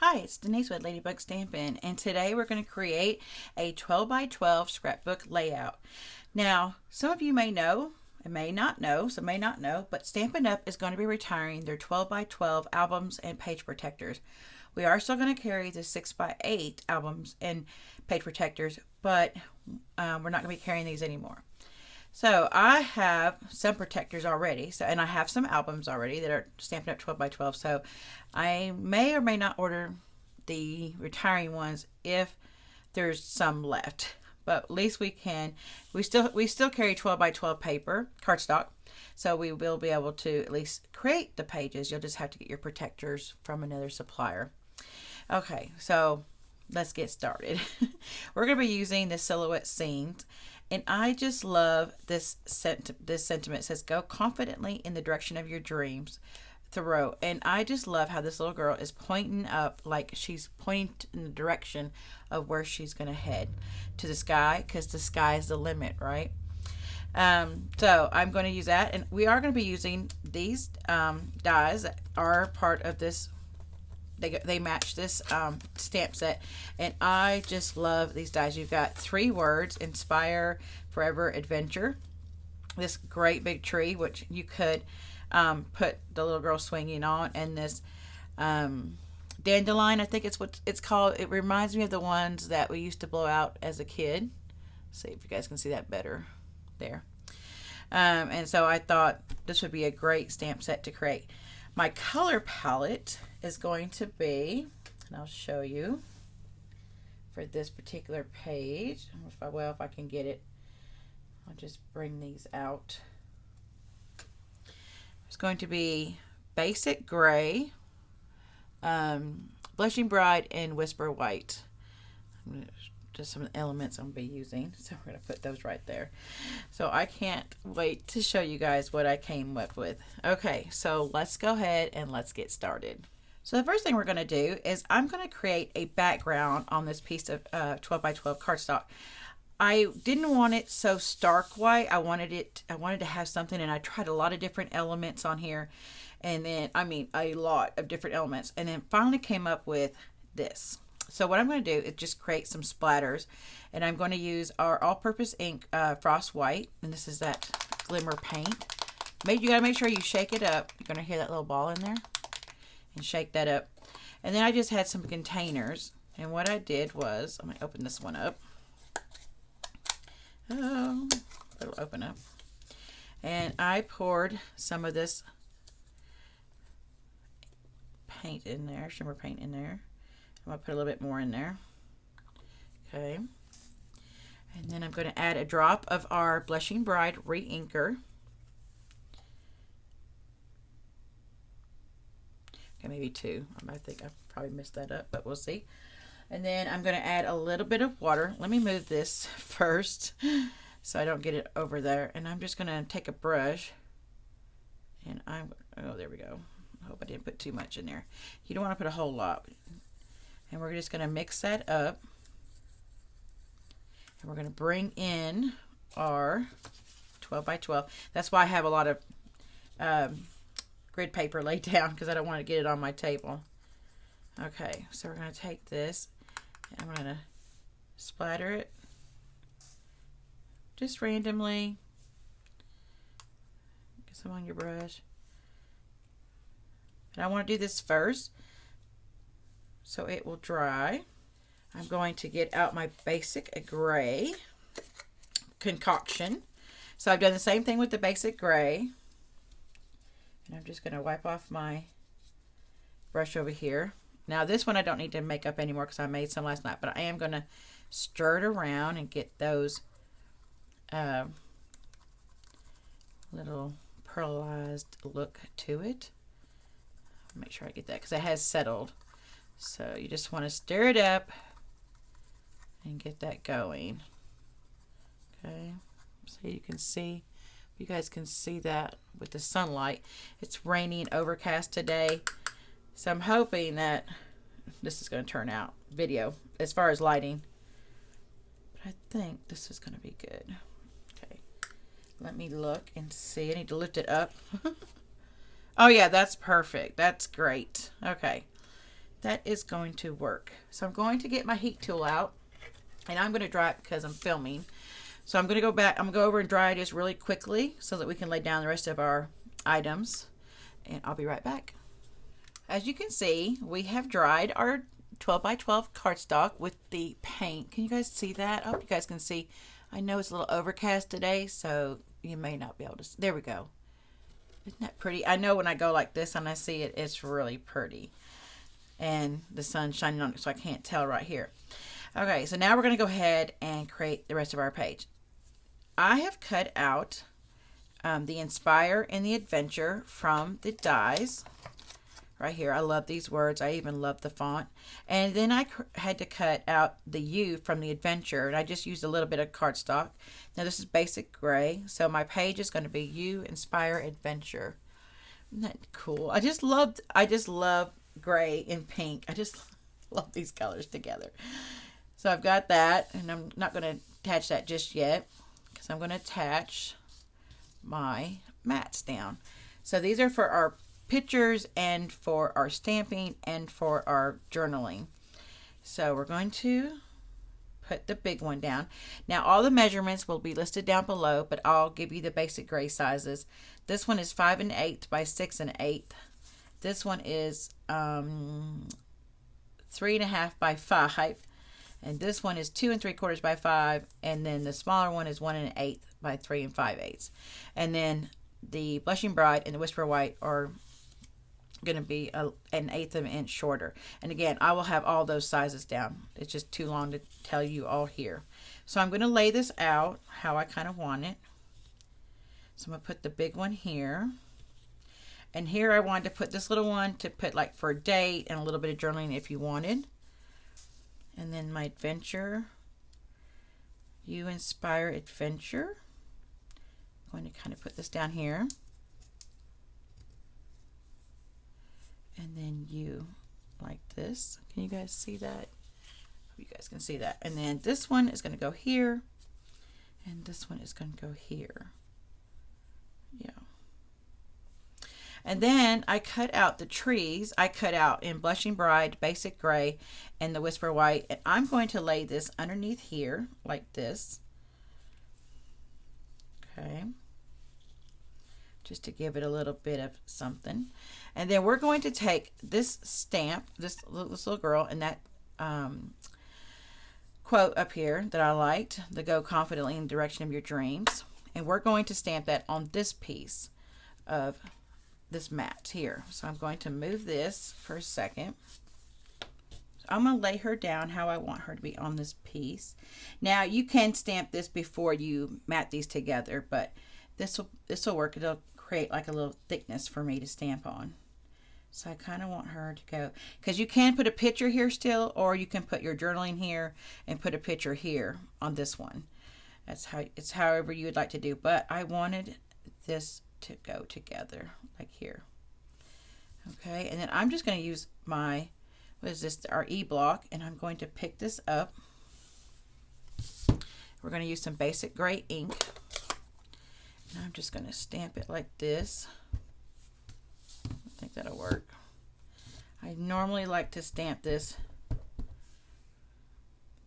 Hi, it's Denise with Ladybug Stampin, and today we're going to create a 12 by 12 scrapbook layout. Now, some of you may know and may not know, but Stampin' Up! Is going to be retiring their 12 by 12 albums and page protectors. We are still going to carry the 6 by 8 albums and page protectors, but we're not going to be carrying these anymore. So I have some protectors already, and I have some albums already that are Stampin' Up! 12 by 12. So I may or may not order the retiring ones if there's some left. But at least we can. We still carry 12 by 12 paper cardstock, so we will be able to at least create the pages. You'll just have to get your protectors from another supplier. Okay, so let's get started. We're going to be using the silhouette scenes. And I just love this sentiment. It says, go confidently in the direction of your dreams, Thoreau. And I just love how this little girl is pointing up, like she's pointing in the direction of where she's going to head, to the sky, because the sky is the limit, right? So I'm going to use that. And we are going to be using these dies that are part of this. They match this stamp set, and I just love these dies. You've got 3 words: inspire, forever, adventure. This great big tree, which you could put the little girl swinging on, and this dandelion, I think it's what it's called. It reminds me of the ones that we used to blow out as a kid. Let's see if you guys can see that better there. And so I thought this would be a great stamp set to create. My color palette is going to be, and I'll show you for this particular page. If I can get it, I'll just bring these out. It's going to be Basic Gray, Blushing Bride, and Whisper White. Just some elements I'm going to be using, so we're going to put those right there. So I can't wait to show you guys what I came up with. Okay, so let's go ahead and let's get started. So the first thing we're going to do is I'm going to create a background on this piece of 12 by 12 cardstock. I didn't want it so stark white. I wanted to have something, and I tried a lot of different elements on here, and then a lot of different elements, and then finally came up with this. So what I'm going to do is just create some splatters, and I'm going to use our all-purpose ink Frost White, and this is that glimmer paint. You got to make sure you shake it up. You're going to hear that little ball in there, and shake that up. And then I just had some containers, and what I did was, I'm going to open this one up. Oh, it'll open up. And I poured some of this paint in there, shimmer paint in there. I'm going to put a little bit more in there. Okay. And then I'm going to add a drop of our Blushing Bride re-inker. Okay, maybe 2. I think I probably messed that up, but we'll see. And then I'm going to add a little bit of water. Let me move this first so I don't get it over there. And I'm just going to take a brush. And oh, there we go. I hope I didn't put too much in there. You don't want to put a whole lot. And we're just going to mix that up. And we're going to bring in our 12 by 12. That's why I have a lot of grid paper laid down, because I don't want to get it on my table. Okay, so we're going to take this, and I'm going to splatter it just randomly. Get some on your brush. And I want to do this first, so it will dry. I'm going to get out my Basic Gray concoction. So I've done the same thing with the Basic Gray. And I'm just going to wipe off my brush over here. Now this one I don't need to make up anymore because I made some last night. But I am going to stir it around and get those little pearlized look to it. Make sure I get that because it has settled. So you just want to stir it up and get that going. Okay, so you can see, you guys can see that with the sunlight. It's raining, overcast today, so I'm hoping that this is going to turn out video as far as lighting. But I think this is going to be good. Okay, let me look and see. I need to lift it up. Oh yeah, that's perfect. That's great. Okay. that is going to work. So I'm going to get my heat tool out, and I'm going to dry it because I'm filming. So I'm going to go back, I'm going to go over and dry this really quickly so that we can lay down the rest of our items, and I'll be right back. As you can see, we have dried our 12 by 12 cardstock with the paint. Can you guys see that? I hope you guys can see. I know it's a little overcast today, so you may not be able to see. There we go. Isn't that pretty? I know when I go like this and I see it, it's really pretty. And the sun's shining on it, so I can't tell right here. Okay, so now we're going to go ahead and create the rest of our page. I have cut out the Inspire and the Adventure from the dies right here. I love these words. I even love the font. And then I had to cut out the U from the Adventure, and I just used a little bit of cardstock. Now this is basic gray, so my page is going to be U Inspire Adventure. Isn't that cool? I just love gray and pink. I just love these colors together. So I've got that, and I'm not going to attach that just yet because I'm going to attach my mats down. So these are for our pictures and for our stamping and for our journaling. So we're going to put the big one down. Now all the measurements will be listed down below, but I'll give you the basic gray sizes. This one is 5 1/8 by 6 1/8. This one is 3 1/2 by 5. And this one is 2 3/4 by 5, and then the smaller one is 1 1/8 by 3 5/8. And then the Blushing Bride and the Whisper White are going to be an 1/8 of an inch shorter. And again, I will have all those sizes down. It's just too long to tell you all here. So I'm going to lay this out how I kind of want it. So I'm going to put the big one here. And here I wanted to put this little one to put like for a date and a little bit of journaling if you wanted. And then my Adventure, You Inspire Adventure. I'm going to kind of put this down here. And then you like this. Can you guys see that? Hope you guys can see that. And then this one is going to go here. And this one is going to go here. Yeah. And then I cut out the trees. I cut out in Blushing Bride, Basic Gray, and the Whisper White. And I'm going to lay this underneath here like this. Okay. Just to give it a little bit of something. And then we're going to take this stamp, this little girl, and that quote up here that I liked, the Go Confidently in the Direction of Your Dreams. And we're going to stamp that on this piece of this mat here. So I'm going to move this for a second. I'm going to lay her down how I want her to be on this piece. Now you can stamp this before you mat these together, but this will work. It'll create like a little thickness for me to stamp on. So I kind of want her to go, because you can put a picture here still, or you can put your journaling here and put a picture here on this one. That's how it's however you would like to do, but I wanted this to go together like here. Okay, and then I'm just going to use my, what is this, our E-block, and I'm going to pick this up. We're going to use some basic gray ink, and I'm just going to stamp it like this. I think that'll work. I normally like to stamp this,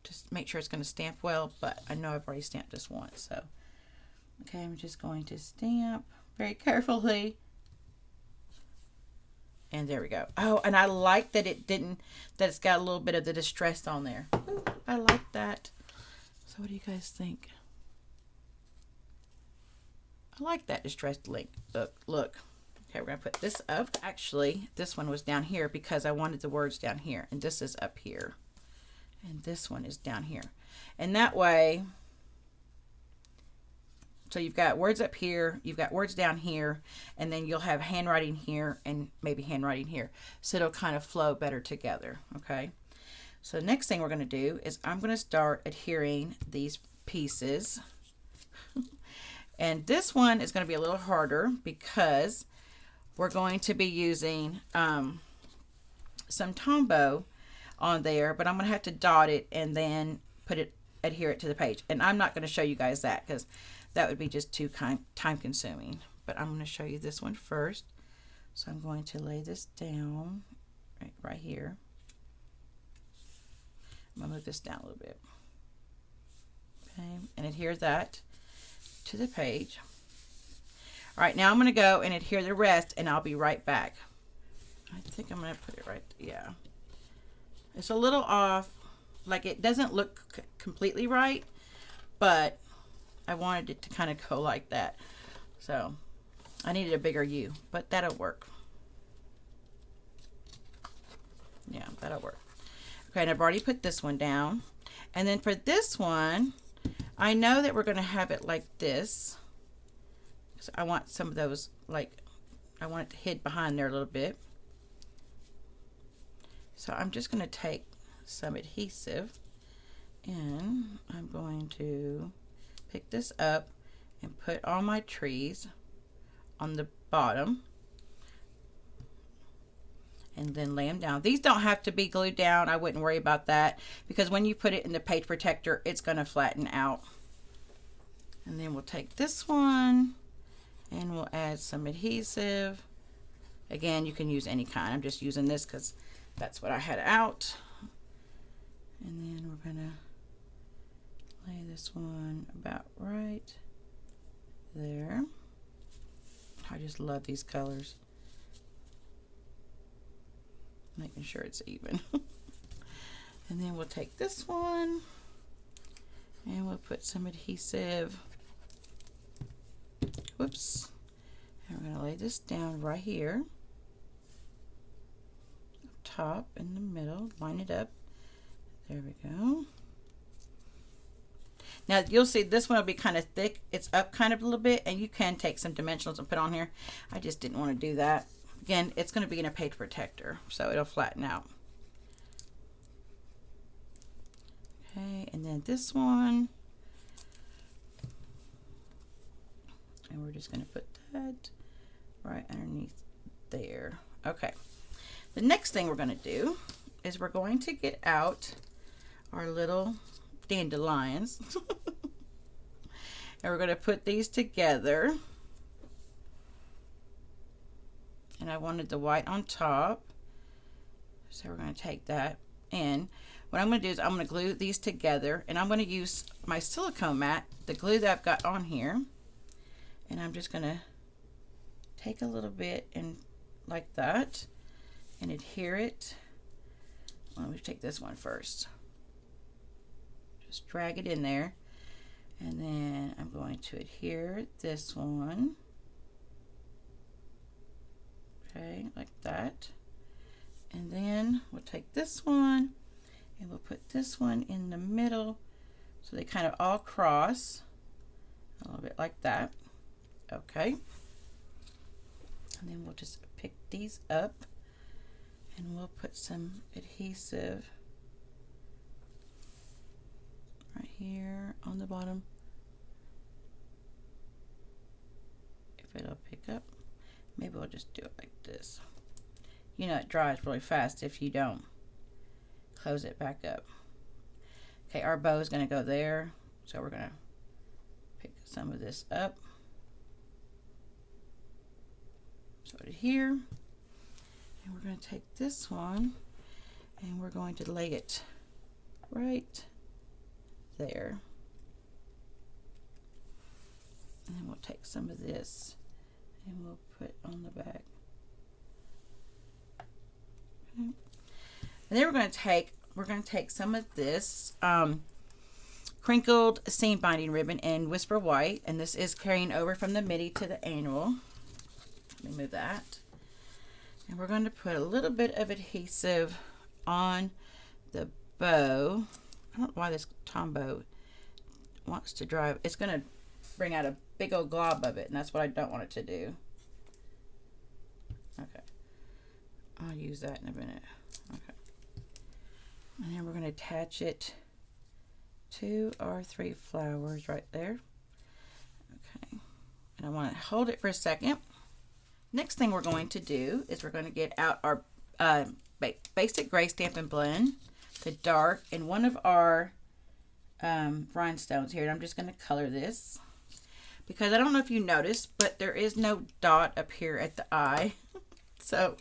just make sure it's going to stamp well, but I know I've already stamped this once, so okay, I'm just going to stamp very carefully. And there we go. Oh, and I like that that it's got a little bit of the distress on there. Ooh, I like that. So what do you guys think? I like that distressed link. Look. Okay, we're going to put this up. Actually, this one was down here because I wanted the words down here. And this is up here. And this one is down here. And that way, so you've got words up here, you've got words down here, and then you'll have handwriting here and maybe handwriting here. So it'll kind of flow better together, okay? So the next thing we're going to do is I'm going to start adhering these pieces. And this one is going to be a little harder because we're going to be using some Tombow on there, but I'm going to have to dot it and then adhere it to the page. And I'm not going to show you guys that because that would be just too time consuming. But I'm going to show you this one first. So I'm going to lay this down right here. I'll move this down a little bit. Okay, and adhere that to the page. All right, now I'm going to go and adhere the rest, and I'll be right back. I think I'm going to put it right, yeah. It's a little off, like it doesn't look completely right, but I wanted it to kind of go like that. So I needed a bigger U, but that'll work. Yeah, that'll work. Okay, and I've already put this one down. And then for this one, I know that we're going to have it like this. So I want some of those, like, I want it to hid behind there a little bit. So I'm just going to take some adhesive, and I'm going to pick this up and put all my trees on the bottom, and then lay them down. These don't have to be glued down. I wouldn't worry about that, because when you put it in the page protector, it's going to flatten out. And then we'll take this one and we'll add some adhesive. Again, you can use any kind. I'm just using this because that's what I had out. And then we're going to lay this one about right there. I just love these colors. Making sure it's even. And then we'll take this one and we'll put some adhesive. Whoops. And we're going to lay this down right here. Top in the middle. Line it up. There we go. Now you'll see this one will be kind of thick. It's up kind of a little bit, and you can take some dimensionals and put on here. I just didn't want to do that. Again, it's going to be in a page protector, so it'll flatten out. Okay, and then this one. And we're just going to put that right underneath there. Okay. The next thing we're going to do is we're going to get out our little dandelions. And we're going to put these together. And I wanted the white on top, so we're going to take that, and what I'm going to do is I'm going to glue these together, and I'm going to use my silicone mat, the glue that I've got on here, and I'm just going to take a little bit and like that and adhere it. Let me take this one first. Just drag it in there, and then I'm going to adhere this one. Okay, like that. And then we'll take this one and we'll put this one in the middle so they kind of all cross a little bit like that. Okay. And then we'll just pick these up and we'll put some adhesive right here on the bottom. If it'll pick up. Maybe we'll just do it like this. You know, it dries really fast if you don't close it back up. Okay, our bow is going to go there. So we're going to pick some of this up. So here. And we're going to take this one and we're going to lay it right there. And then we'll take some of this and we'll put on the back. Okay. And then we're going to take some of this crinkled seam binding ribbon in Whisper White, and this is carrying over from the midi to the annual. Let me move that. And we're going to put a little bit of adhesive on the bow. I don't know why this Tombow wants to dry. It's going to bring out a big old glob of it, and that's what I don't want it to do. Okay, I'll use that in a minute. Okay, and then we're going to attach it to our 3 flowers right there. Okay, and I want to hold it for a second. Next thing we're going to do is we're going to get out our basic gray Stampin' Blend, the dark, and one of our rhinestones here. And I'm just going to color this because I don't know if you noticed, but there is no dot up here at the eye. So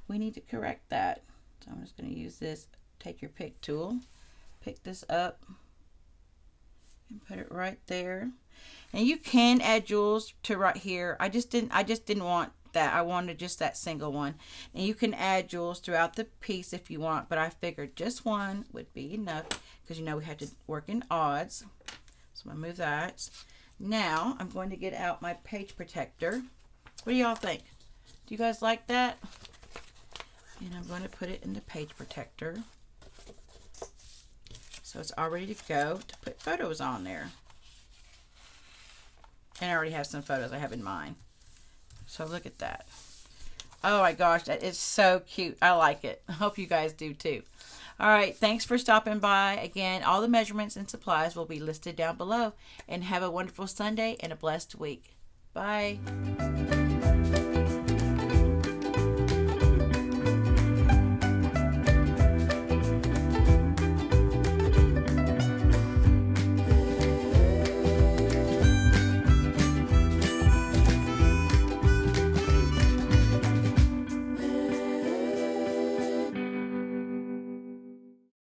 we need to correct that. So I'm just going to use this, take your pick tool, pick this up and put it right there. And you can add jewels to right here. I just didn't want that. I wanted just that single one. And you can add jewels throughout the piece if you want, but I figured just one would be enough because you know we had to work in odds. So I'm gonna move that. Now I'm going to get out my page protector. What do y'all think? Do you guys like that? And I'm going to put it in the page protector. So it's all ready to go to put photos on there. And I already have some photos I have in mind. So look at that. Oh my gosh, that is so cute. I like it. I hope you guys do too. All right, thanks for stopping by. Again, all the measurements and supplies will be listed down below. And have a wonderful Sunday and a blessed week. Bye.